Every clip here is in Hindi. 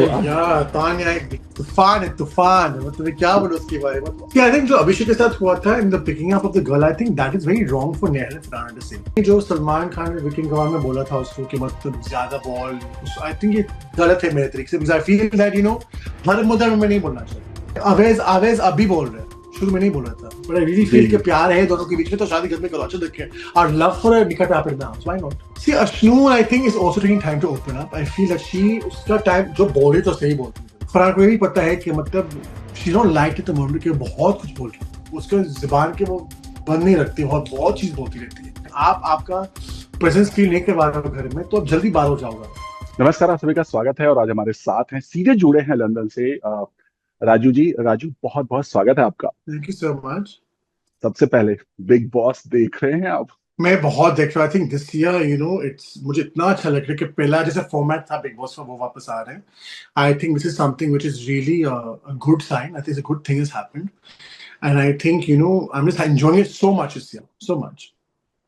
आप यार तान्या एक तूफान है, तूफान। मैं तुम्हें क्या बोलूं उसके बारे में। आई थिंक जो अभिषेक के साथ हुआ था in the picking up of the girl, I think that is very wrong for Nehal Farhan to say. जो सलमान खान ने विकिंग गवार में बोला था उसको कि मतलब ज्यादा बॉल, आई थिंक ये गलत है मेरे तरीके से, बिकॉज़ आई फील दैट हर मुद्दा में नहीं बोलना चाहिए। आवेज आवेज अभी बोल रहे हैं, शुरू में नहीं बोला था, बट आई रियली फील कि प्यार है दोनों के बीच में, तो शादी घर में करो, अच्छा देखें। और लव फॉर अ निकट happened now, why not. See Ashnoor I think is also taking time to open up. I feel that she उसका टाइम जो बोले तो सही बोलती है। फरहान को ये भी पता है कि मतलब she don't like it the moment कि बहुत कुछ बोल रही है, उसके जुबान के वो बंद नहीं रखती, बहुत चीज बोलती रहती है। आपका प्रेजेंस फील नहीं करवा रहे हो घर में, तो अब जल्दी बाहर हो जाओगा। नमस्कार, आप सभी का स्वागत है। और आज हमारे साथ हैं, सीधे जुड़े हैं लंदन से राजू जी। राजू, बहुत बहुत स्वागत है आपका। Thank you so much. सबसे पहले, बिग बॉस देख रहे हैं आप? मैं बहुत देख रहा हूँ। आई थिंक दिस ईयर इट्स मुझे इतना अच्छा लग रहा है कि पहला जैसे फॉर्मेट था बिग बॉस का वो वापस आ रहे हैं। I think this is something which is really a good sign. I think a good thing has happened and I think I am just enjoying it so much this year, so much.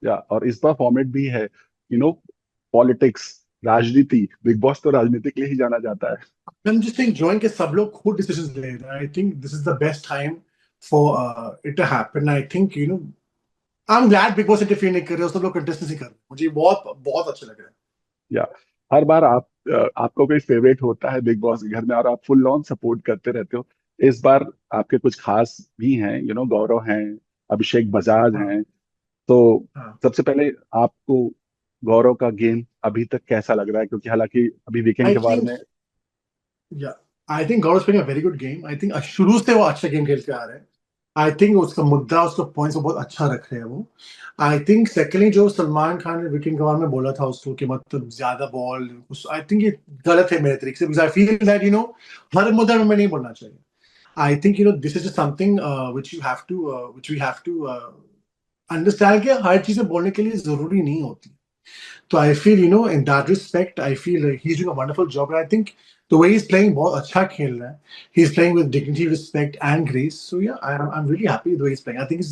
या और इस बार फॉर्मेट भी है, पॉलिटिक्स, राजनीति। बिग बॉस तो राजनीति के लिए ही जाना जाता है। आई एम जस्ट एंजॉयिंग कि सब लोग खुद डिसीजंस ले रहे हैं। I think this is the best time for it to happen. I think I am glad Bigg Boss interfere नहीं कर रहे, सब लोग कंटेस्टेंसी कर रहे हैं। मुझे बहुत बहुत अच्छा लग रहा है। या हर बार आपको कोई फेवरेट होता है बिग बॉस के घर में और आप फुल ऑन सपोर्ट करते रहते हो। इस बार आपके कुछ खास भी हैं, गौरव हैं, अभिषेक बजाज हाँ हैं। तो हाँ सबसे पहले आपको गौरव का गेम अभी तक कैसा लग रहा है? क्योंकि हालांकि अभी वीकेंड आई के बारे थिंक में। या I think God is playing a very good game. I think शुरू से वो अच्छा गेम खेलते आ रहे हैं। आई थिंक उसका मुद्दा, उसका पॉइंट्स वो बहुत अच्छा रख रहे हैं वो। आई थिंक सेकेंडली जो सलमान खान ने विकेट गवार में बोला था उसको कि मतलब ज्यादा बॉल, आई थिंक ये गलत है मेरे तरीके से, बिकॉज़ आई फील दैट हर मुद्दा में नहीं बोलना चाहिए। I think this is something which we have to understand कि हर चीजें बोलने के लिए जरूरी नहीं होती। तो I feel in that respect I feel he is doing a wonderful job. I think the way he is playing बहुत अच्छा खेल रहा है। He is playing with dignity, respect and grace. So yeah I am really happy the way he is playing. I think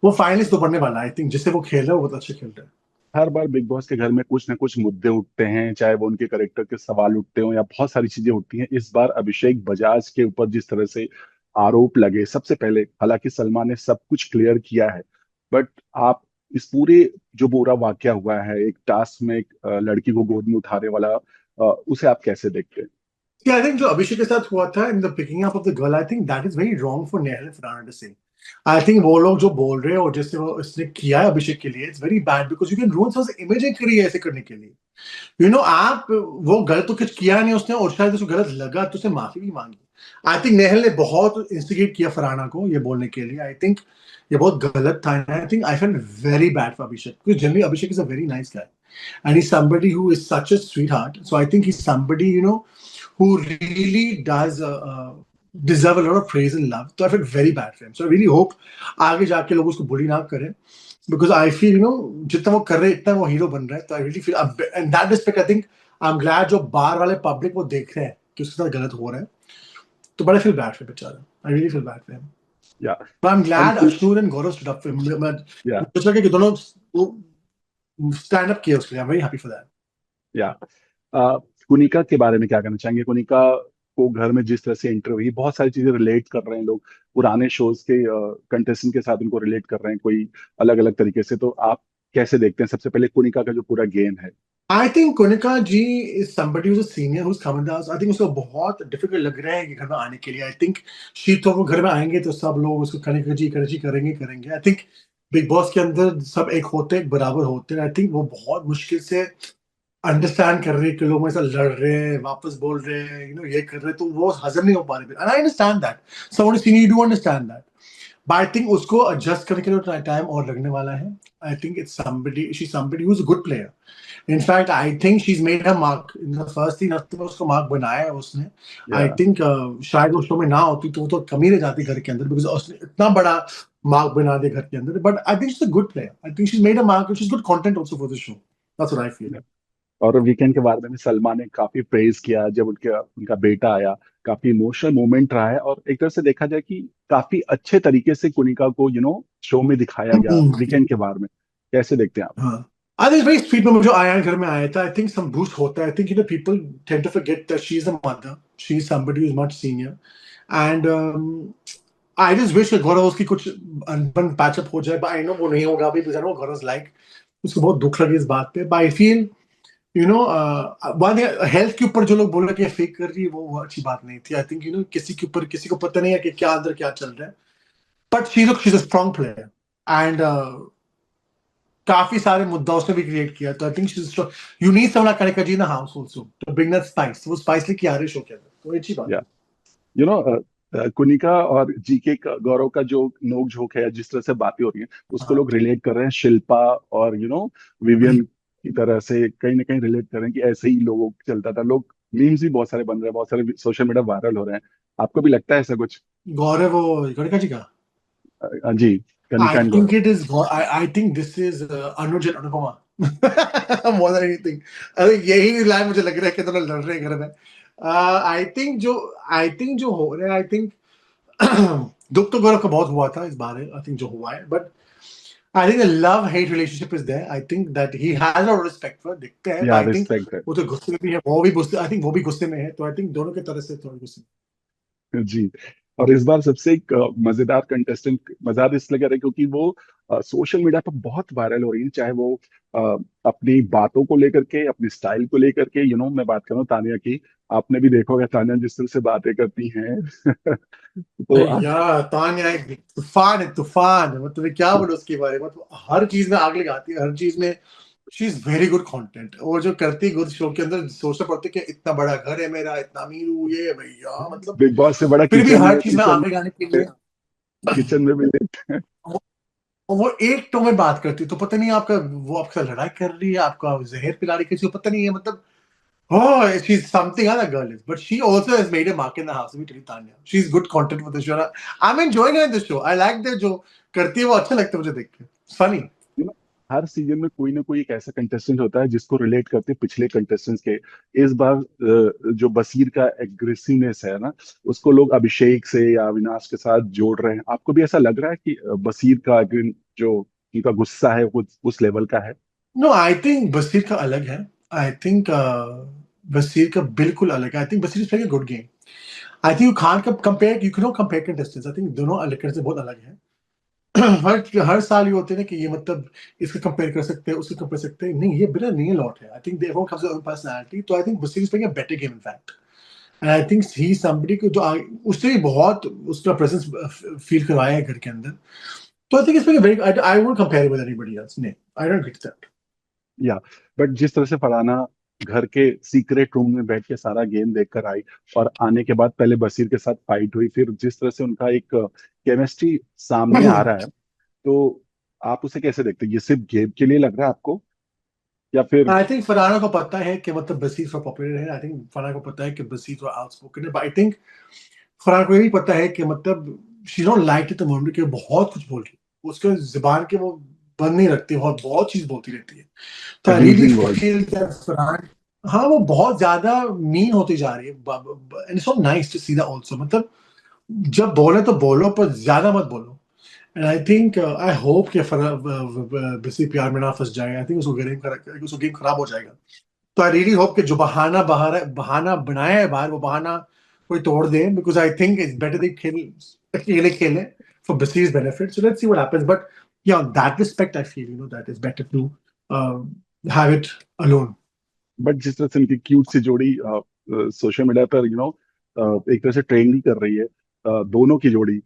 वो फाइनलिस्ट तो बनने वाला है। आई थिंक जिससे वो खेल रहा है वो बहुत अच्छा खेल रहा है। हर बार बिग बॉस के घर में कुछ ना कुछ मुद्दे उठते हैं, चाहे वो उनके करेक्टर के सवाल उठते हो या बहुत सारी चीजें उठती हैं। इस बार अभिषेक बजाज के ऊपर जिस तरह से आरोप लगे, सबसे पहले हालांकि सलमान ने सब कुछ क्लियर किया है, बट आप इस पूरे जो पूरा वाकया हुआ है, एक टास्क में एक लड़की को गोद में उठाने वाला, उसे आप कैसे देखते हैं? Yeah, I think जो अभिषेक के साथ हुआ था in the picking up of the girl, I think that is very wrong for Nehal Farhan to say. I think वो लोग जो बोल रहे हैं और जैसे वो इसने किया है अभिषेक के लिए, it's very bad because you can ruin someone's image करी है ऐसे करने के लिए। आप वो गलत तो कुछ किया नहीं उसने, और शायद उसको गलत लगा तो उसने माफी भी मांगी। आई थिंक नेहल ने बहुत इंस्टिगेट किया फरहाना को ये बोलने के लिए। आई थिंक ये बहुत गलत था। आई think I feel very bad for Abhishek, because generally Abhishek is a very nice guy and he's somebody who is such a sweetheart. So I think he's somebody who really does deserve a lot of praise and love. So I feel very bad for him. So I really hope आगे जाके लोग उसको बुली ना करें, because I feel जितना वो कर रहे हैं इतना वो हीरो बन रहा है। तो I really feel in that respect I think I'm glad जो बाहर वाले पब्लिक वो देख रहे हैं कि उसके साथ गलत हो रहा है। तो बड़ा feel bad for बेचारा। I really feel bad for him. या But I'm glad Ankush. Ashnur and Gaurav stood up for him. या मुझे लगा कि दोनों स्टैंड अप किया उसके लिए। I'm very happy for that. या कुनिका के बारे में क्या कहना चाहेंगे? कुनिका को घर में जिस तरह से एंटर हुई, बहुत सारी चीजें रिलेट कर रहे हैं लोग, पुराने शोज के कंटेस्टेंट के साथ उनको रिलेट कर रहे हैं कोई अलग अलग तरीके से। तो आप कैसे देखते हैं सबसे पहले कुनिका का जो पूरा गेम है? I think Konika ji is somebody who's a senior who's come in the house. I think उसको बहुत डिफिकल्ट लग रहा है कि घर में आने के लिए। आई थिंक शी तो वो घर में आएंगे तो सब लोग उसको कनेक्ट जी करेंगे करेंगे। आई थिंक बिग बॉस के अंदर सब एक होते हैं, एक बराबर होते हैं। आई थिंक वो बहुत मुश्किल से अंडरस्टैंड कर रहे हैं कि लोग मेरे साथ लड़ रहे हैं, वापस बोल रहे हैं, ये कर रहे हैं, तो वो हजम नहीं हो पा रहे। And I understand that, someone senior you do understand that. But I think उसको एडजस्ट करने के लिए टाइम और लगने वाला है। I think it's somebody she somebody who is a good player. In fact, I think she's made her mark in the first 3 हफ्ते में उसको मार्क बनाया है उसने। या आई थिंक शायद उस शो में ना होती तो वो तो कमी रह जाती घर के अंदर, बिकॉज उसने इतना बड़ा मार्क बना दिया घर के अंदर। But I think she is a good player. I think she made a mark, she is good content also for the show. That's what I feel. और वीकेंड के बारे में सलमान ने काफी प्रेज किया जब उनका उनका बेटा आया। काफी इमोशनल मोमेंट रहा है, और एक तरह से देखा जाए कि काफी अच्छे तरीके से कुनिका को शो में दिखाया गया वीकेंड के बारे में। कैसे देखते हैं आप? हाँ, आई थिंक वेरी स्वीट में जो आया घर में आया था। आई थिंक सम बूस्ट होता है। I think people tend to forget that she is a mother. She's somebody who's much senior, and I just wish that Gaurav उसकी कुछ अनबन पैचअप हो जाए, but I know वो नहीं होगा अभी, because I know Gaurav's like उसको बहुत दुख लगे इस बात पे, but I feel one health के ऊपर जो लोग बोल रहे कि फेक कर रही है, वो अच्छी बात नहीं थी। आई थिंक किसी के ऊपर किसी को पता नहीं है कि क्या अंदर क्या चल रहा है, but she is a strong player and काफी सारे मुद्दा उसने भी क्रिएट किया, तो I think she is you need someone like Kanika ji in the house also to bring that spice, वो स्पाइस लेके आ रहे शो के अंदर, तो अच्छी बात या है। यू नो कुनिका और जीके का, गौरव का जो नोक झोंक है, जिस तरह से बातें हो रही हैं, उसको हाँ, लोग रिलेट कर रहे हैं शिल्पा और विवियन की तरह से, कहीं ना कहीं रिलेट कर रहे हैं कि ऐसे ही लोगों को चलता था। लोग मीम्स भी बहुत सारे बन रहे हैं, बहुत सारे सोशल मीडिया वायरल हो रहे हैं। आपको भी लगता है ऐसा कुछ? गौरव वो कनिका जी का, जी, Kanika I and think Gaurav. it is. I think this is Anuj and Anupama more than anything. अरे यही लाइन मुझे लग रहा है कि दोनों लड़ रहे हैं घर में। आई थिंक जो हो रहा है, आई थिंक दुख तो गौरव का बहुत हुआ था इस बार, आई थिंक जो हुआ है, but I think love hate relationship is there. I think that he has a respect for, दिखते हैं, या आई थिंक रिस्पेक्ट है। वो तो गुस्से में भी है, वो भी गुस्से, आई थिंक वो भी गुस्से में है, तो आई थिंक दोनों की तरह से थोड़ी गुस्से जी। और इस बार सबसे एक मजेदार कंटेस्टेंट, मजेदार इसलिए कह रहे हैं क्योंकि वो सोशल मीडिया पर बहुत वायरल हो रही है, चाहे वो अ, अपनी बातों को लेकर के, अपनी स्टाइल को लेकर के। मैं बात कर रहा हूँ तानिया की। आपने भी देखा होगा तानिया जिस तरह से बातें करती हैं। तो में। यार तान्या एक तूफान है, तूफान है, मतलब क्या बोलो उसके बारे में, मतलब हर चीज में आग लगाती है, हर चीज में she is very good content, और जो करती है गुड शो के अंदर, सोचना पड़ता है कि इतना बड़ा घर है मेरा, इतना अमीर हूँ, ये भैया मतलब, बिग बॉस से बड़ा फिर भी किचन हर में, चीज में आग लगाने के लिए किचन में भी लेते हैं। वो एक टो में बात करती है, तो पता नहीं आपका वो आपका लड़ाई कर रही है, आपका जहर पिला रही है, किसी को पता नहीं है, मतलब oh, she's something other girl is, but she also has made a mark in the house. Let me tell you, Tanya, she's good content for the show. I'm enjoying her in the show. I like the जो करती है वो अच्छा लगता है मुझे देख के. It's funny. You know her season में कोई ना कोई एक ऐसा कंटेस्टेंट होता है जिसको रिलेट करते हैं पिछले कंटेस्टेंट्स के। इस बार जो बसीर का एग्रेसिवनेस है ना, उसको लोग अभिषेक से या अविनाश के साथ जोड़ रहे हैं। आपको भी ऐसा लग रहा है कि बसीर का जो उनका गुस्सा है वो उस लेवल का है? No, I think बसीर का अलग है. I think बसीर का बिल्कुल अलग है. I think Basir is playing a good game. I think you can't compare. You cannot compare contestants. I think दोनों अलग से बहुत अलग है. हर साल ये होते हैं ना कि ये मतलब इसको कंपेयर कर सकते हैं, उसको कंपेयर सकते हैं, नहीं, ये बिना नहीं लॉट है। I think there comes their own personality, तो I think Baseer is playing a better game in fact, and I think he somebody को जो उससे भी बहुत उसका प्रेजेंस फील करवाया है घर के अंदर, तो I think it's very, I won't compare with anybody else, नहीं, आई डोंट गेट दैट। या बट जिस तरह से फरहाना घर के सीक्रेट रूम में बैठ के सारा गेम देख कर आई, और आने के बाद पहले बसीर के साथ फाइट हुई, फिर जिस तरह से उनका एक केमिस्ट्री सामने आ रहा है, तो आप उसे कैसे देखते हैं? ये सिर्फ गेम के लिए लग रहा है आपको, या फिर? आई थिंक फरहाना को पता है कि मतलब बसीर थोड़ा पॉपुलर है, आई थिंक फरहाना को पता है कि बसीर थोड़ा आउटस्पोकन है, बट आई थिंक फरहाना को ये भी पता है कि मतलब she don't like it the moment कि बहुत कुछ बोल रही है, उसके जुबान के वो बंद नहीं रखती, बहुत बहुत चीज बोलती रहती है, तो I really abusing word. Feel that Farhan, हाँ वो बहुत ज्यादा मीन होती जा रही है, and it's so nice to see that also, मतलब जब बोले तो बोलो पर ज्यादा मत बोलो, and I think I hope कि बसी प्यार में ना फंस जाए, आई थिंक उसको गेम खराब हो जाएगा, तो आई रियली होप कि जो बहाना बनाया है बाहर, वो बहाना कोई तोड़ दे, because I think it's better they अकेले खेले for Baseer's benefit, so let's see what happens, but yeah, on that respect, I feel that is better to have it alone. But जिस तरह से उनकी क्यूट सी जोड़ी सोशल मीडिया पर एक तरह से ट्रेंड ही कर रही है, दोनों की जोड़ी,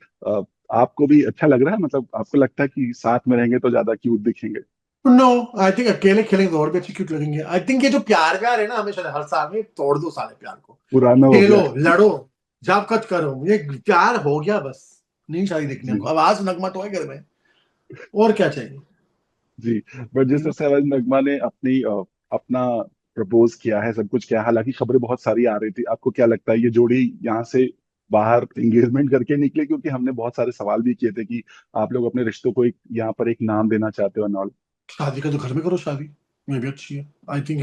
आपको भी अच्छा लग रहा है? मतलब आपको लगता है कि साथ में रहेंगे तो ज्यादा क्यूट दिखेंगे? नो, आई थिंक अकेले खेलेंगे तो और भी अच्छी क्यूट लगेंगे। आई थिंक ये जो प्यार व्यार है ना, हमेशा हर साल में तोड़ दो साले प्यार को, पुराना हो खेलो गया। लड़ो जब कच करो, ये प्यार हो गया बस, नहीं शादी देखने जी को, आवाज नगमा तो है घर में, और क्या चाहिए, जी। बट जिस यू तरह नो। से अवध नगमा ने अपना प्रपोज किया है, सब कुछ किया है, हालांकि खबरें बहुत सारी आ रही थी, आपको क्या लगता है ये जोड़ी यहाँ से बाहर एंगेजमेंट करके निकले? क्योंकि हमने बहुत सारे सवाल भी किए थे कि आप लोग अपने रिश्तों को एक यहाँ पर एक नाम देना चाहते हो नॉल। शादी का तो घर में करो, शादी में भी अच्छी है, आई थिंक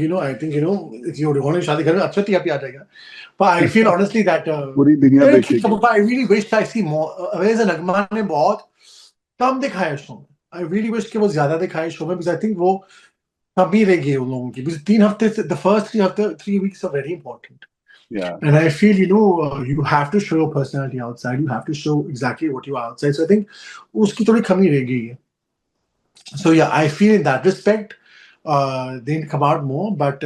होने शादी घर में अच्छा टीआरपी आ जाएगा, but I feel honestly that पूरी दुनिया ठीक है, देखेगी। but I really wish I see more, Awez नगमा ने बहुत कम दिखाया शो में, आई रियली विश कि वो ज्यादा दिखाए शो में, बिकॉज आई थिंक वो कमी रह गई उन लोगों की, बिकॉज 3 हफ्ते से द फर्स्ट 3 हफ्ते 3 वीक्स आर वेरी इंपॉर्टेंट, या And I feel, you have to show your personality outside. You have to show exactly what you are outside. So I think uski थोड़ी कमी रह गई है. So yeah, I feel in that respect, they need to come out more. But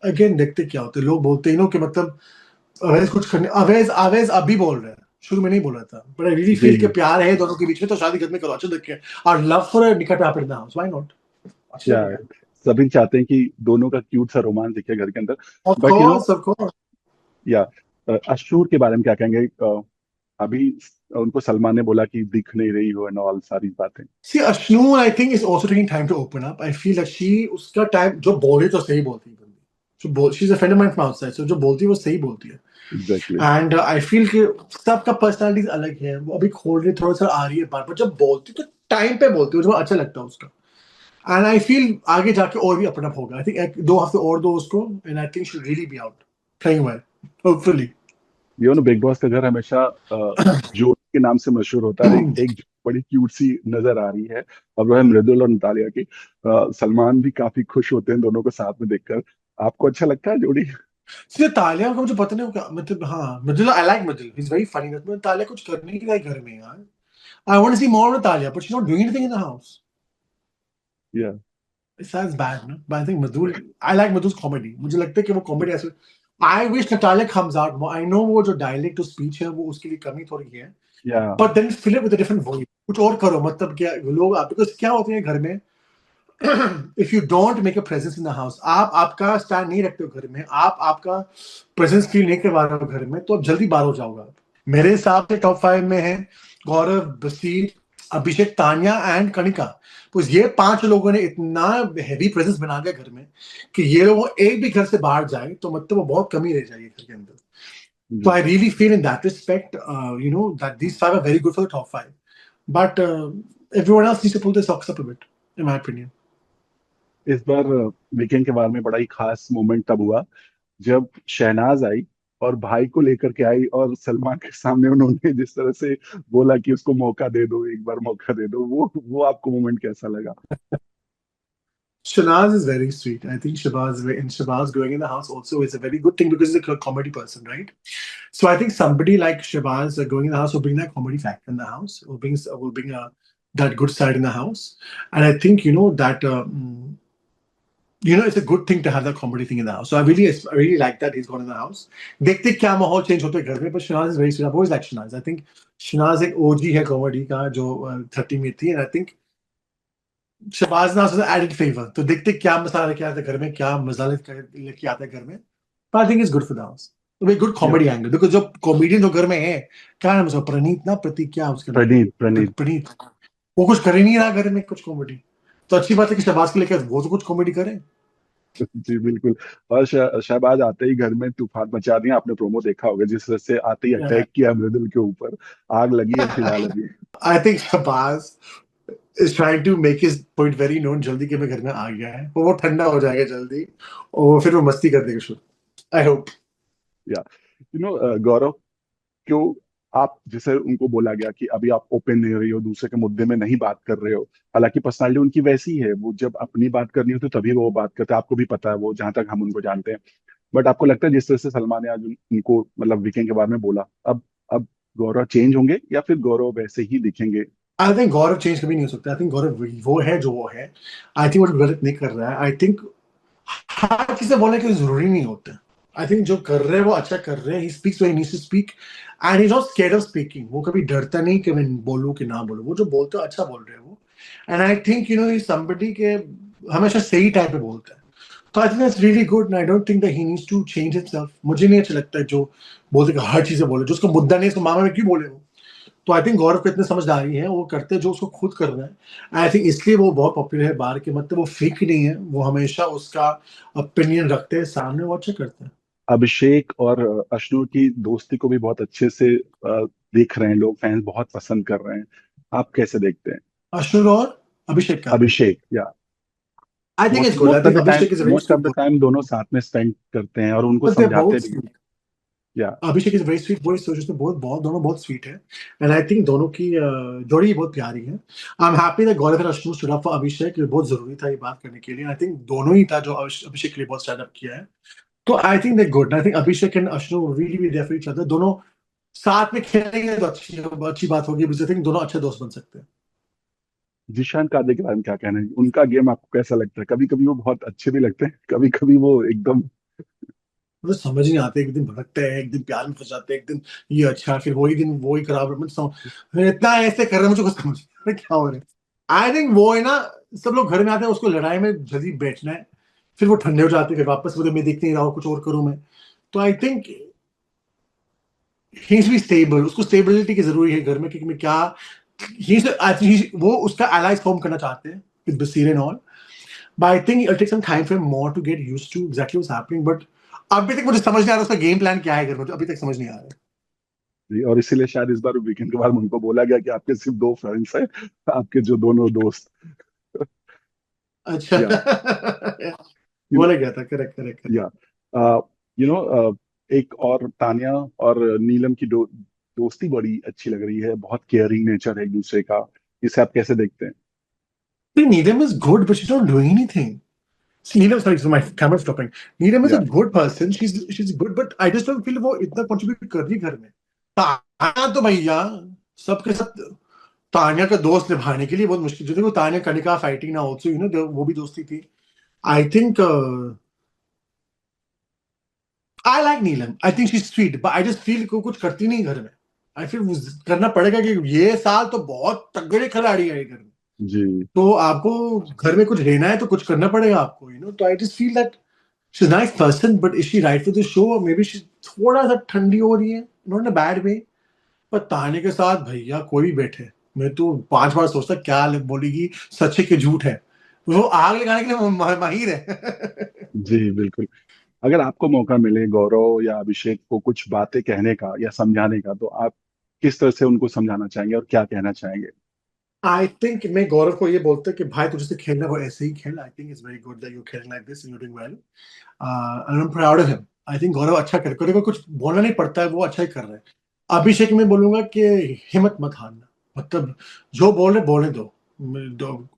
again, देखते क्या होते हैं. लोग बोलते हैं कि मतलब अवैज कुछ करने, अवैज अवैज अभी बोल रहे हैं, शुरू में नहीं बोला था. But I really feel कि जी प्यार है दोनों के बीच में, तो शादी घर में करो, अच्छा देख के. Our love for a निकट आप in the house. Why not? अच्छा या लगेगा. सभी चाहते हैं कि दोनों का क्यूट सा रोमांस दिखे घर के अंदर. Of but course, of course. या अशूर के बारे में क्या कहेंगे? अभी उनको सलमान ने बोला कि दिख नहीं रही हो एंड ऑल सारी बातें. See, Ashnu, I think, is also taking time to open up. I feel that उसका time जो बोले तो सही बोलती है बंदी. She's a friend of mine from outside, so जो बोलती है वो सही बोलती है. एग्जैक्टली. And I feel कि सबका पर्सनालिटीज अलग है. वो अभी खोल रही थोड़ा सा आ रही है बात, पर जब बोलती तो टाइम पे बोलती है, मुझे अच्छा लगता है उसका. And I feel आगे जाके और भी open up होगा. I think 2 हफ्ते और दो उसको, and I think she'll really be out playing well, hopefully. Big Boss का घर हमेशा जोड़ी के नाम से मशहूर होता है. एक बड़ी क्यूट सी नजर आ रही है, और वो है मृदुल और नतालिया की. सलमान भी काफी खुश होते हैं दोनों को साथ में देखकर. आपको अच्छा लगता है जोड़ी? इसलिए तालिया का मुझे पता नहीं क्या मतलब. हाँ, middle, I like middle, he is very funny. मतलब तालिया कुछ करने ही नहीं रहा है घर में यार. I want to see more of Natalia, but she's not doing anything in the house. या It sounds bad, no? But I think Madhul, I like Madhul's comedy. मुझे लगता है कि वो comedy ऐसे. I wish Natalia comes out more. I know वो जो dialect to speech है वो उसके लिए कमी थोड़ी है. या But then fill it with a different voice. कुछ और करो, मतलब क्या लोग आप, because क्या होते हैं घर में. If you don't make a presence in the house, आप आपका stand नहीं रखते हो घर में, आप आपका presence feel नहीं करवा रहे हो घर में, तो अब जल्दी बाहर हो जाओगे आप. मेरे हिसाब से टॉप 5 में है गौरव, बसीर, अभिषेक, तान्या एंड कणिका. तो ये 5 लोगों ने इतना हेवी प्रेजेंस बना दिया घर में कि ये लोग एक भी घर से बाहर जाए तो मतलब वो बहुत कमी रह जाएगी घर के अंदर. So I really feel in that respect, that these 5 are very good for the top 5. But everyone else needs to pull their socks up a bit, in my opinion. इस बार वीकेंड के बारे में बड़ा ही खास मोमेंट तब हुआ जब शहनाज आई और भाई को लेकर के आई, और सलमान के सामने उन्होंने जिस तरह से बोला कि उसको मौका दे दो, एक बार मौका दे दो, वो आपको मोमेंट कैसा लगा? Shanaz is very sweet. I think Shabazz going in the house also is a very good thing because he's a comedy person, right? So I think somebody like Shabazz going in the house will bring that comedy factor in the house, will bring that good side in the house. And I think that it's a good thing to have that comedy thing in the house. So I really like that he's gone in the house. देखते क्या माहौल चेंज होता है घर में, but Shanaz is very sweet. I've always liked Shanaz. I think Shanaz एक OG है कॉमेडी का जो 30 में थी, and I think शहबाज नाज एडेड फेवर. तो देखते क्या मसाला लेके आता है घर में, क्या मसाला लेके आता है घर में. आई think is good for the house. Good या कॉमेडी एंगल, बिकॉज जो कॉमेडियन जो घर में है, क्या नाम है उसका, प्रणीत ना, प्रतीक, क्या उसका नाम, प्रणीत प्रणीत. प्रणीत. वो कुछ कर ही नहीं रहा घर में कुछ कॉमेडी. तो अच्छी बात है कि शहबाज के लेकर वो तो कुछ कॉमेडी करे. जी बिल्कुल. और शहबाज आते ही घर में तूफान मचा दिया. आपने प्रोमो देखा होगा जिस तरह से आते ही अटैक किया मृदुल के ऊपर. आग लगी है फिलहाल अभी. I think Shehbaz is trying to make his point very known जल्दी कि मैं घर में आ गया है, और वो ठंडा हो जाएगा जल्दी और फिर वो मस्ती कर देगा शुरू. I hope. या गौरव, क्यों आप, जैसे उनको बोला गया कि अभी आप ओपन नहीं हो रही हो, दूसरे के मुद्दे में नहीं बात कर रहे हो. हालांकि पर्सनालिटी उनकी वैसी है, वो जब अपनी बात करनी होती है तभी वो बात करते हैं. आपको भी पता है वो, जहां तक हम उनको जानते हैं. बट आपको लगता है जिस तरह से सलमान ने आज उनको मतलब वीकेंड के बारे में बोला, अब गौरव चेंज होंगे या फिर गौरव वैसे ही दिखेंगे? आई थिंक गौरव चेंज कभी नहीं हो सकता. आई थिंक गौरव वो है जो वो है. आई थिंक वो गलत नहीं कर रहा है. आई थिंक हर चीजें बोलने के जरूरी नहीं होता. आई थिंक जो कर रहे हैं वो अच्छा कर रहे हैं. He speaks when he needs to speak and he is not scared of speaking. वो कभी डरता नहीं कि मैं बोलूं कि ना बोलूं. वो जो बोलते हैं अच्छा बोल रहे हैं वो. And I think he somebody के हमेशा सही टाइप पे बोलता है. तो I think that's really good. I don't think that he needs to change himself. मुझे नहीं अच्छा लगता है जो बोलते कि हर चीजें बोले, जो उसका मुद्दा नहीं, उसको मामा में क्यों बोले वो. तो आई थिंक गौरव को इतनी समझदारी है, वो करते जो उसको खुद करना है. आई थिंक इसलिए वो बहुत पॉपुलर है बाहर के, मतलब वो फेक नहीं है, वो हमेशा उसका ओपिनियन रखते हैं सामने, वो अच्छा करते हैं. अभिषेक और अशनूर की दोस्ती को भी बहुत अच्छे से देख रहे हैं लोग, फैंस बहुत पसंद कर रहे हैं. आप कैसे देखते हैं? अश्नुर और अभिषेक का. अभिषेक, या आई think it's most good. I most of think the time Abhishek is a very most of sweet the boy. Time दोनों साथ में स्पेंड करते हैं और उनको बट दे समझाते बहुत भी हैं. स्वीट. या अभिषेक इज वेरी स्वीट बॉय. सोचते बहुत बहुत दोनों बहुत स्वीट है. एंड आई थिंक दोनों की जोड़ी बहुत प्यारी है. I am happy that Gaurav and Ashnoor stood for Abhishek. बहुत जरूरी था ये बात करने के लिए. आई थिंक दोनों ही था जो अभिषेक के लिए बहुत स्टैंड अप किया है. तो I think they good, I think Abhishek and Ashnoor really be there for each other, दोनों साथ में खेलेंगे तो अच्छी अच्छी बात होगी, बिकॉज़ आई थिंक दोनों अच्छे दोस्त बन सकते हैं। जीशान कादे के बारे में क्या कहना है? उनका गेम आपको कैसा लगता है? कभी कभी वो बहुत अच्छे भी लगते हैं, कभी कभी वो एकदम। मुझे समझ नहीं आते, एक दिन भड़कते हैं, एक दिन प्यार में फंस जाते हैं, एक दिन ये अच्छा, फिर वही दिन वही खराब, मतलब इतना ऐसे कर रहे हैं, मुझे कुछ समझ नहीं आ रहा क्या हो रहा है। आई थिंक वो है ना, सब लोग घर में आते हैं, उसको लड़ाई में जल्दी बैठना है, फिर वो ठंडे हो जाते हैं, फिर वापस बोलते मैं देख नहीं रहा हूँ, कुछ और करूँ मैं। तो I think he is be stable, उसको स्टेबिलिटी की जरूरी है घर में, क्योंकि मैं क्या वो उसका allies फॉर्म करना चाहते हैं with Basir and all, but I think it'll take some time for him more to get used to exactly what's happening, but अभी तक मुझे समझ नहीं आ रहा उसका गेम प्लान क्या है घर में, तो अभी तक समझ नहीं आ रहा है। जी, और इसीलिए शायद इस बार वीकेंड के बाद उनको बोला गया कि आपके सिर्फ दो फ्रेंड्स हैं, आपके जो दोनों दोस्त। अच्छा। या यू नो बोला गया था, करेक्ट करेक्ट करेक्ट। या यू नो एक और तान्या और नीलम की दोस्ती बड़ी अच्छी लग रही है, बहुत केयरिंग नेचर है एक दूसरे का। इसे आप कैसे देखते हैं? Needham is good, but she's not doing anything. See, Needham, sorry, so my camera's stopping. Needham is a या good person. She's good, but I just don't feel वो इतना contribute कर रही है घर में। तान्या तो भैया सबके साथ, तान्या का दोस्त निभाने के लिए बहुत मुश्किल, जो देखो तान्या कनिका फाइटिंग ना ऑल्सो, यू नो, वो भी दोस्ती थी। आई think I like Neelam, I think she is sweet, but I just feel को कुछ करती नहीं घर में। आई फील करना पड़ेगा कि ये साल तो बहुत तगड़े खिलाड़ी है घर में, जी। तो आपको घर में कुछ लेना है तो कुछ करना पड़ेगा आपको, यू नो। तो I just feel that she is nice person, but is she write for the show, may be she थोड़ा सा ठंडी हो रही है, not in a bad way. पर ताने के साथ भैया कोई भी बैठे, मैं तो 5 बार सोचता क्या बोलेगी, सच है कि झूठ है, वो आग लगाने के लिए माहिर है। जी बिल्कुल। अगर आपको मौका मिले गौरव या अभिषेक को कुछ बातें कहने का या समझाने का, तो आप किस तरह से उनको समझाना चाहेंगे और क्या कहना चाहेंगे? आई थिंक मैं गौरव को ये बोलता कि भाई तुझे से खेलना वो ऐसे ही खेल, I think it's very good that you खेलिंग like this and you doing well, and I am proud of him. I think Gaurav अच्छा कर, को कुछ बोलना नहीं पड़ता है, वो अच्छा ही कर रहा है। अभिषेक में बोलूंगा कि हिम्मत मत हारना, मतलब जो बोल रहे बोलने दो,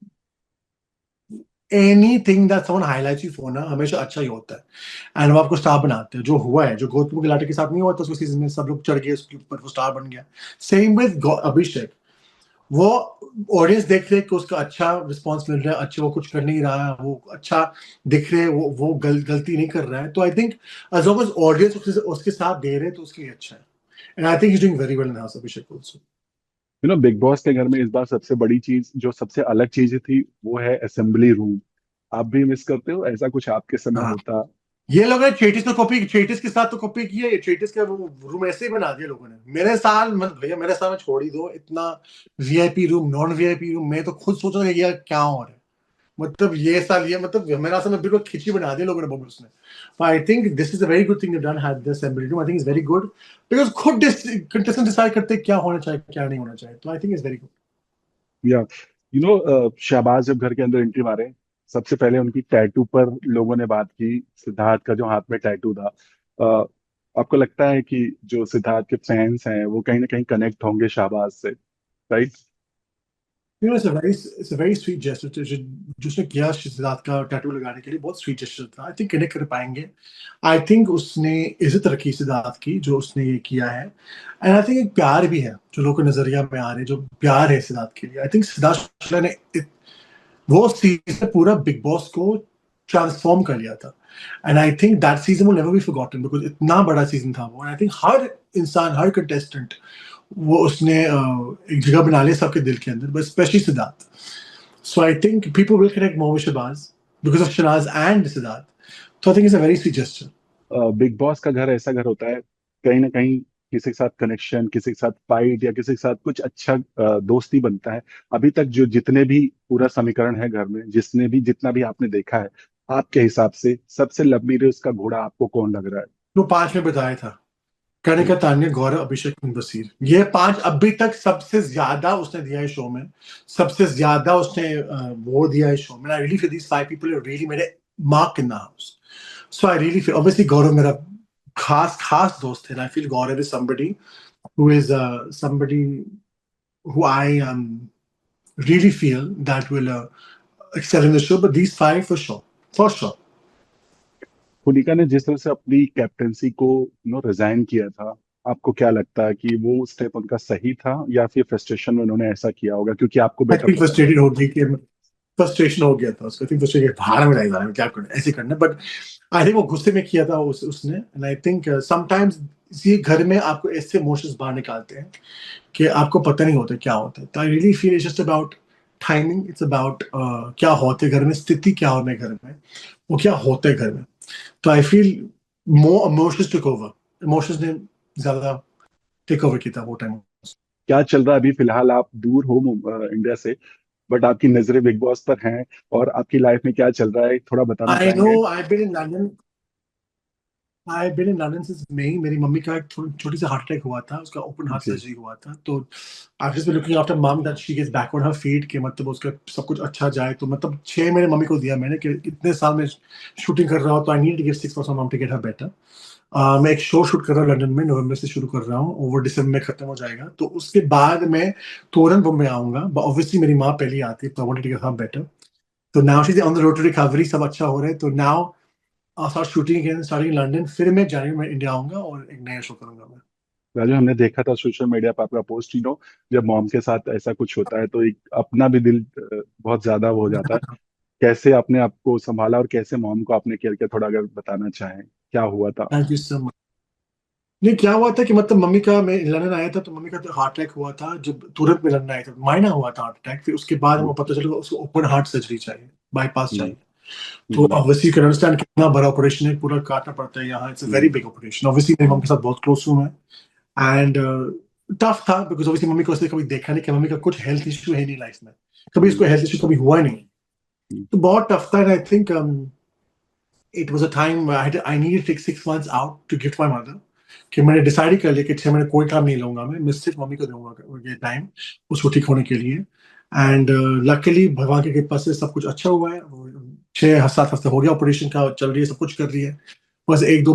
anything that someone highlights you for ना हमेशा अच्छा ही होता है, एंड वो आपको स्टार बनाते हैं, जो हुआ है, जो गौतम गुलाटी के साथ नहीं हुआ था, उसके सीजन में सब लोग चढ़ गए उसके ऊपर, वो स्टार बन गया। सेम विद अभिषेक, वो ऑडियंस देख रहे कि उसका अच्छा रिस्पॉन्स मिल रहा है, अच्छा वो कुछ कर नहीं रहा है, वो अच्छा दिख रहे, वो गलती नहीं कर रहा है, तो I think as long as audience उसके साथ दे रहे तो उसके लिए अच्छा है, and I think he is doing very well in house, Abhishek also. You know Bigg Boss के घर में इस बार सबसे बड़ी चीज, जो सबसे अलग चीज थी, वो है असेंबली रूम। आप भी मिस करते हो? ऐसा कुछ आपके समय हाँ, होता? ये लोगों ने चेटिस तो कॉपी, चेटिस के साथ तो कॉपी किया, ये चेटिस का रूम ऐसे ही बना दिया लोगों ने। मेरे साल मत भैया, मेरे साल में छोड़ ही दो, इतना VIP room, non VIP room, मैं तो खुद सोच रहा हूँ यार क्या हो रहा है, मतलब ये साल ये, मतलब मेरा साल में बिल्कुल खिंची बना दिया लोगों ने बबल्स ने। आई think this is a very good thing you done, had this assembly room, I think is very good, because खुद कंटेस्टेंट डिसाइड करते हैं क्या होना चाहिए क्या नहीं होना चाहिए, तो I think is very good. या यू नो शहबाज जब घर के अंदर एंट्री मारे, सबसे पहले उनकी टैटू पर लोगों ने बात की, सिद्धार्थ का जो हाथ में टैटू था। अ, आपको लगता है कि जो सिद्धार्थ के फैंस हैं वो कहीं ना कहीं कनेक्ट होंगे शहबाज से, right? You know, it's a very sweet gesture, जिसने किया सिद्धार्थ का टैटू लगाने के लिए, बहुत स्वीट जेस्चर था, आई थिंक कनेक्ट कर पाएंगे। आई थिंक उसने इज्जत रखी सिद्धार्थ की जो उसने ये किया है, एंड आई थिंक एक प्यार भी है जो लोगों के नजरिया में आ रहे हैं, जो प्यार है सिद्धार्थ के लिए। आई थिंक सिद्धार्थ शुक्ला ने वो सीजन पूरा बिग बॉस को ट्रांसफॉर्म कर लिया था, and I think that season will never be forgotten, because इतना बड़ा सीजन था वो, एंड आई थिंक हर इंसान, हर कंटेस्टेंट, वो उसने एक जगह बना लिया सबके दिल के अंदर, but specially Siddharth. So I think people will connect more with Shehbaz because of Shehnaaz and Siddharth, तो I think it's a very sweet gesture. Bigg Boss का घर ऐसा घर होता है, कहीं ना कहीं किसी के साथ कनेक्शन, किसी के साथ फाइट या किसी के साथ कुछ अच्छा दोस्ती बनता है। अभी तक जो जितने भी पूरा समीकरण है घर में, जिसने भी जितना भी आपने देखा है, आपके हिसाब से सबसे लंबी रेस का घोड़ा आपको कौन लग रहा तो 5 में बताया था, है? कनिका, तान्या, गौरव, अभिषेक, बसीर, ये 5 अभी तक सबसे ज्यादा उसने दिया है शो में, सबसे ज्यादा उसने वो दिया है शो में। I really feel these 5 people are really मेरे mark in the house, so I really feel, obviously Gaurav मेरा खास खास दोस्त है, and I feel Gaurav is somebody who is somebody who I really feel that will excel in the show. But these 5 for sure, for sure. खुनिका ने जिस तरह से अपनी कैप्टेंसी को रिजाइन किया था, आपको क्या लगता है कि वो स्टेप उनका सही था या फिर फ्रस्ट्रेशन में उन्होंने ऐसा किया होगा, क्योंकि आपको आई बेटर थिंक पता है? फ्रस्ट्रेटेड हो गई कि फ्रस्ट्रेशन हो गया था उसको। आई थिंक फ्रस्ट्रेटेड, भाड़ में नहीं जाना, क्या करना, ऐसे करना। बट आई थिंक वो गुस्से में किया था उसने। एंड आई थिंक समटाइम्स ये घर में आपको ऐसे इमोशंस बाहर निकालते हैं कि आपको पता नहीं होता क्या होता है। तो I really feel it's just about timing, it's about क्या होते है घर में, स्थिति क्या होने घर में, वो क्या होता है घर में। तो I feel more emotions took over, emotions ने ज्यादा टेक ओवर किया था वो टाइम। क्या चल रहा है अभी फिलहाल? आप दूर हो इंडिया से, बट आपकी नजरें बिग बॉस पर हैं, और आपकी लाइफ में क्या चल रहा है थोड़ा बताना आई नो चाहेंगे? I been in London, I been in London since May. मेरी मम्मी का एक छोटी सी हार्ट अटैक हुआ था, उसका ओपन हार्ट जी। सर्जरी हुआ था। तो I just been looking after mum that she gets back on her feet, कि मतलब उसका सब कुछ अच्छा जाए। तो मतलब 6 महीने मम्मी को दिया मैंने कि इतने साल में शूटिंग कर रहा हूँ, तो I need to give 6 months mum to get her better. मैं एक शो शूट कर रहा हूँ लंदन में, नवंबर से शुरू कर रहा हूँ, वो दिसंबर में खत्म हो जाएगा। तो उसके बाद मैं तुरंत मुंबई आऊंगा। ऑब्वियसली मेरी माँ पहले आती है, तो I wanted to get her better. तो now she is on the road to recovery, सब अच्छा हो रहा है। तो now I'll start shooting again, starting in London. फिर मैं जनवरी में इंडिया आऊंगा और एक नया शो करूंगा मैं। राजू, हमने देखा था सोशल मीडिया पर आपका पोस्ट, जब मॉम के साथ ऐसा कुछ होता है तो एक अपना भी दिल बहुत ज्यादा वो हो जाता है। कैसे आपने आपको संभाला और कैसे मॉम को आपने केयर किया, थोड़ा अगर बताना चाहें क्या हुआ था? Thank you so much. नहीं, क्या हुआ था कि मतलब मम्मी का, मैं लंदन आया था तो मम्मी का हार्ट अटैक हुआ था। जब तुरंत में लंदन आया था, मायना हुआ था हार्ट अटैक। फिर उसके बाद जी। हमको पता चला उसको ओपन हार्ट सर्जरी चाहिए, बाईपास हम्म। चाहिए। तो हम्म। ऑब्वियसली यू कैन अंडरस्टैंड कितना बड़ा ऑपरेशन है, पूरा काटना पड़ता है यहाँ। It's a very hmm. Big operation. Obviously मेरी मम्मी के साथ बहुत क्लोज हूँ मैं। एंड टफ था, बिकॉज ऑब्वियसली मम्मी को उसने कभी देखा नहीं कि मम्मी का कुछ हेल्थ इशू है नहीं लाइफ में, कभी हम्म। इसको हेल्थ इशू कभी हुआ नहीं। हम्म। तो बहुत टफ था। And I think it was a time I needed to take 6 months out to give to my mother, कि मैंने डिसाइड ही कर लिया कि 6 महीने कोई काम नहीं लूंगा मैं सिर्फ मम्मी को दूंगा ये टाइम उसको ठीक होने के लिए। एंड लकीली भगवान की कृपा से सब कुछ अच्छा हुआ है। 6-7 हफ्ते हो गया ऑपरेशन का, चल रही है, सब कुछ कर रही है। बस 1-2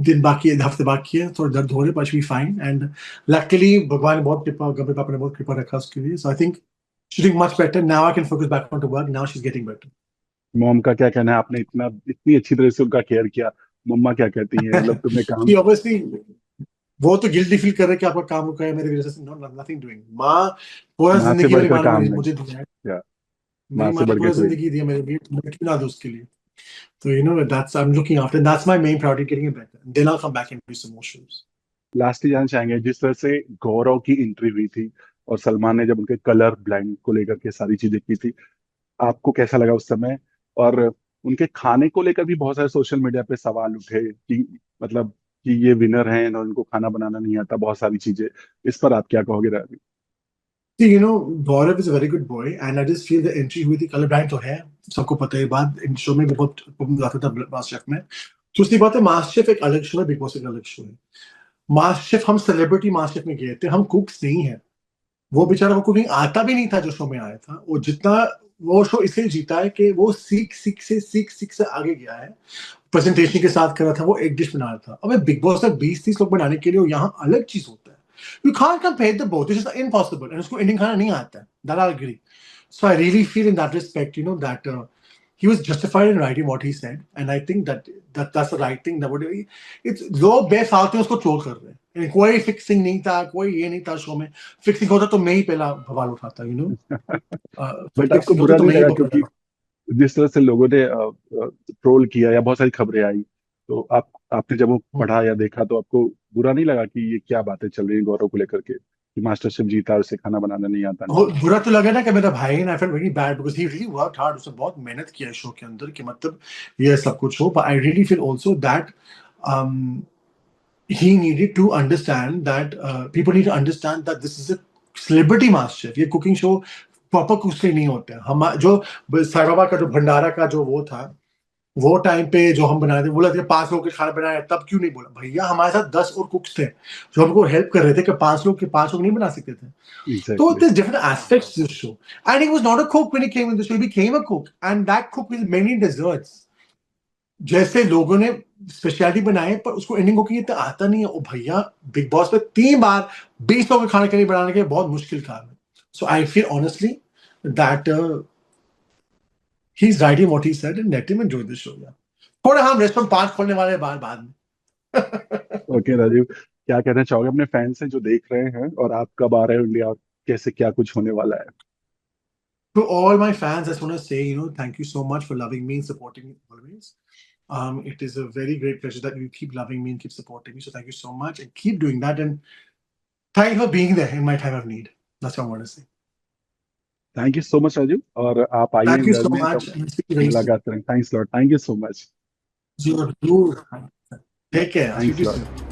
दिन बाकी है, हफ्ते बाकी है, थोड़ा दर्द हो रहे, but we fine. And luckily भगवान ने बहुत कृपा, गंभीर पापा ने बहुत कृपा रखा उसके लिए। So I think she doing much better now. I can focus back on to work now, she is getting mom का क्या कहना है? आपने इतनी अच्छी तरह से उनका केयर किया, मम्मा क्या कहती हैं? मतलब बेटर। तुमने काम। शी ऑब्वियसली, वो तो गिल्टी फील कर रहे हैं कि आपका काम रुका है मेरी वजह से। No, nothing doing. माँ पूरा माँ से जिंदगी मेरी बढ़कर माँ ने काम मेरी नहीं। मुझे दिया है। या माँ मेरी से माँ ने बढ़कर पूरा कोई नहीं। जिंदगी दी है मेरे लिए, तो मैं क्यों ना दूं उसके लिए। तो you know that's I am looking after, that's my main priority, getting it better, then I come back into some more shows. Lastly जानना चाहेंगे, जिस तरह से गौरव की एंट्री हुई थी और सलमान ने जब उनके कलर ब्लाइंड को लेकर के सारी चीजें की थी, आपको कैसा लगा उस समय? और उनके खाने को लेकर भी बहुत सारे सोशल मीडिया पे सवाल उठे कि मतलब कि ये विनर हैं और उनको खाना बनाना नहीं आता, बहुत सारी चीजें। इस पर आप क्या कहोगे Raju? See, you know, Gaurav is a very good boy, and I just feel the entry हुई थी, कलर ब्रांड तो है, सबको पता है। बात इन शो में भी बहुत आता था मास्टर शेफ में। दूसरी बात है, मास्टर शेफ एक अलग शो है, बिग बॉस एक अलग शो है। मास्टर शेफ, हम सेलिब्रिटी मास्टर शेफ में गए थे, हम कुक्स नहीं है। वो बेचारा को कुकिंग आता भी नहीं था जो शो में आया था। वो जितना वो शो इसलिए जीता है कि वो सीख से आगे गया है। प्रेजेंटेशन के साथ कर रहा था, वो एक डिश बना रहा था। अब बिग बॉस में 20-30 लोग बनाने के लिए यहाँ अलग चीज होता है। You can't compare the both, it's impossible. And उसको इंडियन खाना नहीं आता है, that I agree. So I really feel in that respect, you know, that he was justified in writing what he said, and I think that's the right thing. That would, it's लोग बेफालतू उसको ट्रोल कर रहे हैं। कोई फिक्सिंग नहीं था, कोई ये नहीं था शो में। फिक्सिंग होता तो मैं ही पहला बवाल उठाता, यू नो। बट आपको फिक्सिंग होता बुरा तो नहीं मैं ही लगा? क्योंकि पकड़ा। जिस तरह से लोगों ने ट्रोल किया या बहुत सारी खबरें आई, तो आपने जब वो पढ़ा या देखा तो आपको बुरा नहीं लगा कि ये क्या बातें चल रही हैं गौरव को लेकर के, कि मास्टर शेफ जीता और उसे खाना बनाना नहीं आता? बुरा तो लगा ना कि मेरा भाई, and I felt very bad because he really worked hard. उसने बहुत मेहनत किया शो के अंदर कि मतलब ये सब कुछ हो। But I really feel also that he needed to understand that people need to understand that this is a celebrity master chef. ये कुकिंग शो प्रॉपर कुक से नहीं होते हैं। हम जो साई बाबा का जो भंडारा का जो वो था, वो टाइम पे जो हम बनाए थे, बोला था 5 लोग के खाना बनाया, तब क्यों नहीं बोला भैया? हमारे साथ 10 और कुक्स थे जो हमको हेल्प कर रहे थे कि 5 लोग के 5 लोग नहीं बना सकते थे। So exactly. there's different aspects to the show. And he was not a cook when he came in the show. He became a cook. And that cook with many desserts. जैसे लोगों ने स्पेशलिटी बनाए, पर उसको इंडियन कुकिंग इतना आता नहीं है। ओ भैया, बिग बॉस में 3 बार 20 लोगों के खाने के लिए बनाने के बहुत मुश्किल काम है। So I feel honestly that he is writing what he said and let him enjoy the show. थोड़ा हम रेस्टोरेंट 5 खोलने वाले हैं बाद में। ओके राजीव, क्या कहना चाहोगे अपने फैंस से जो देख रहे हैं, और आप कब आ रहे हो इंडिया, और कैसे क्या कुछ होने वाला है? To all my fans, I just want to say, thank you so much for loving me and supporting me always. It is a very great pleasure that you keep loving me and keep supporting me. So thank you so much and keep doing that. And thank you for being there in my time of need. That's what I want to say. Thank you so much Rajiv, और आप आइए Thank you घर so में much. तब And speak to you very soon. मुलाकात करें। Thanks lot, thank you so much. You, take care. I'll speak thanks to you lot. soon.